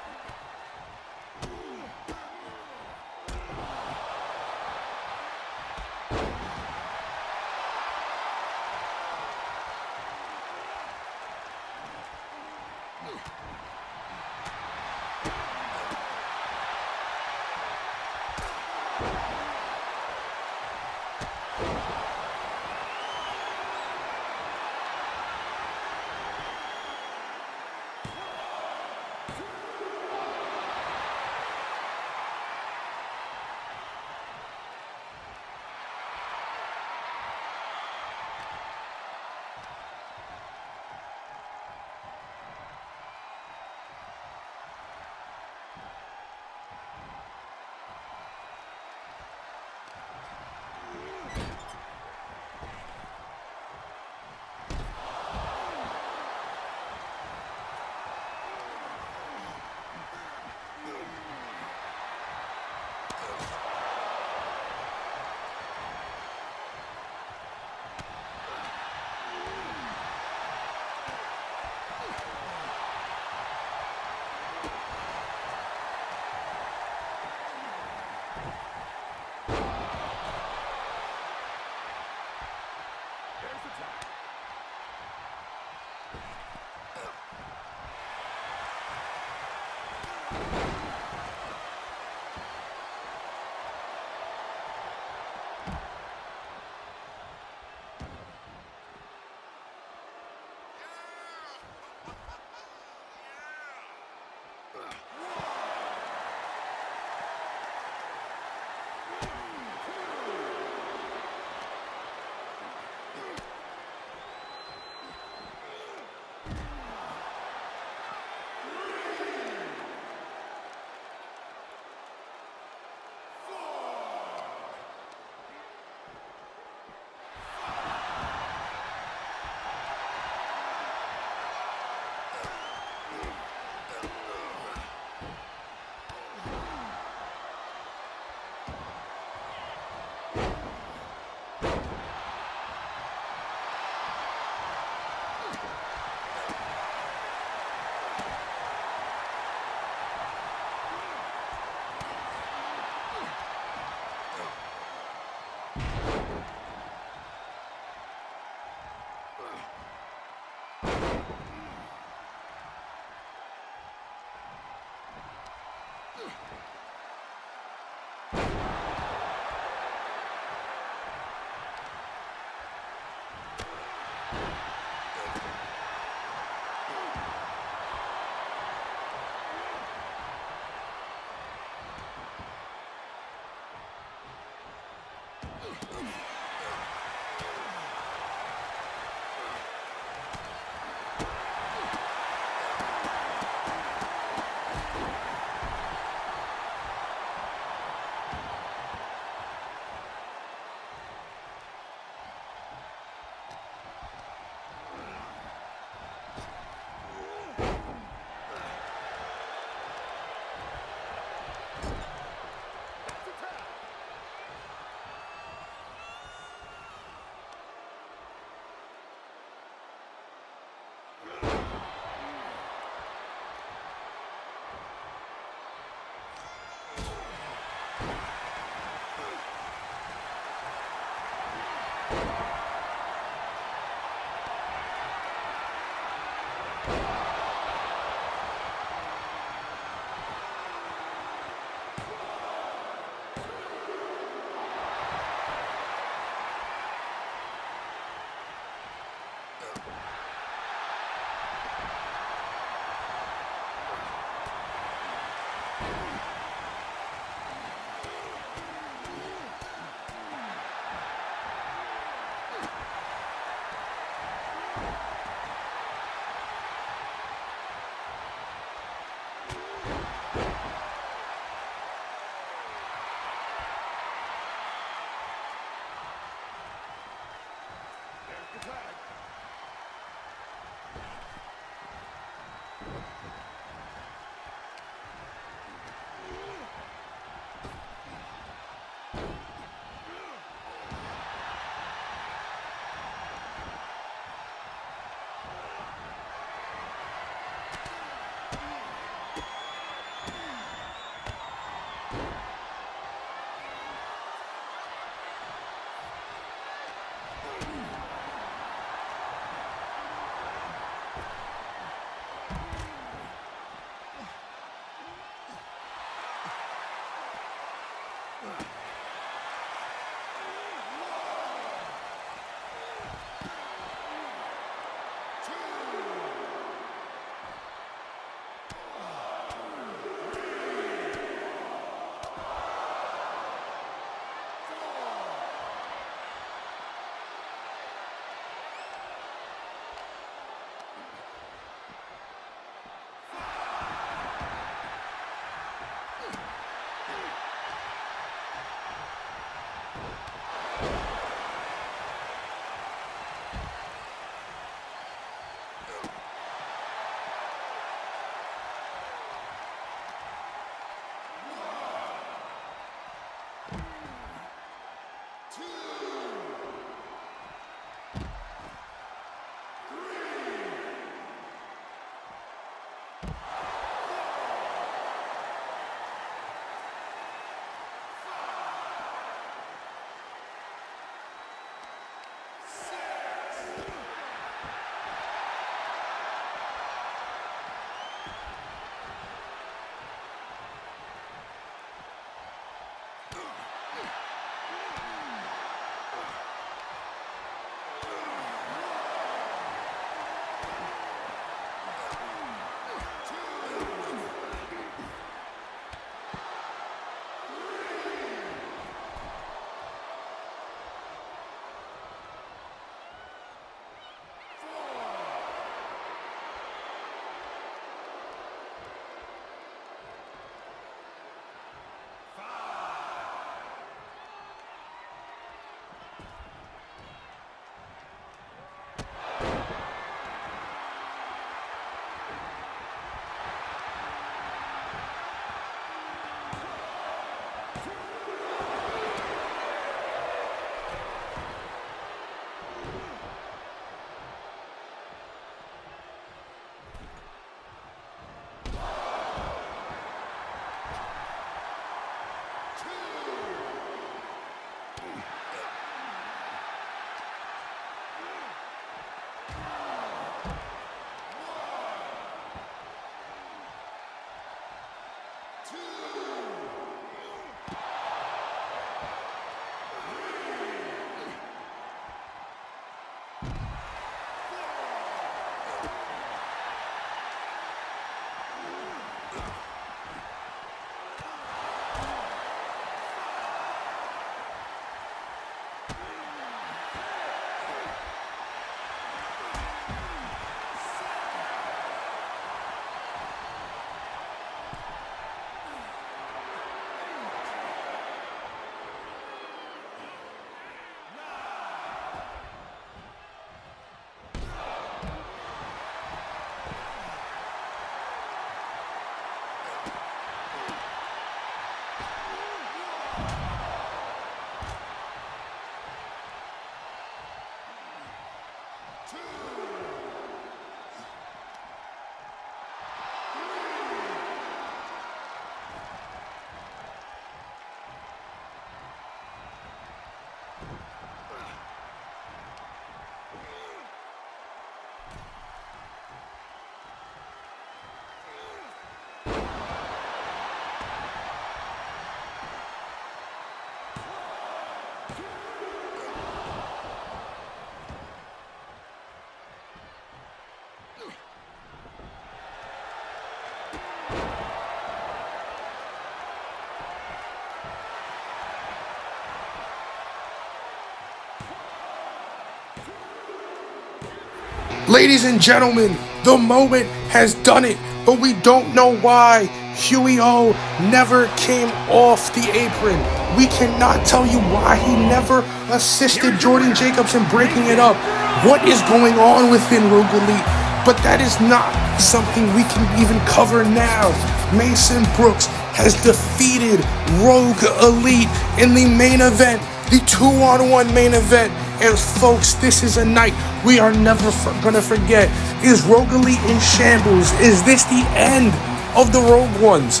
Ladies and gentlemen, the moment has done it, but we don't know why Huey O never came off the apron. We cannot tell you why he never assisted Jordan Jacobs in breaking it up. What is going on within Rogue Elite? But that is not something we can even cover now. Mason Brooks has defeated Rogue Elite in the main event, the 2-on-1 main event. And folks, this is a night we are never gonna forget. Is Rogue Elite in shambles? Is this the end of the Rogue Ones?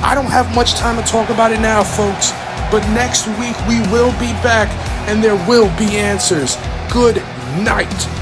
I don't have much time to talk about it now, folks. But next week we will be back and there will be answers. Good night.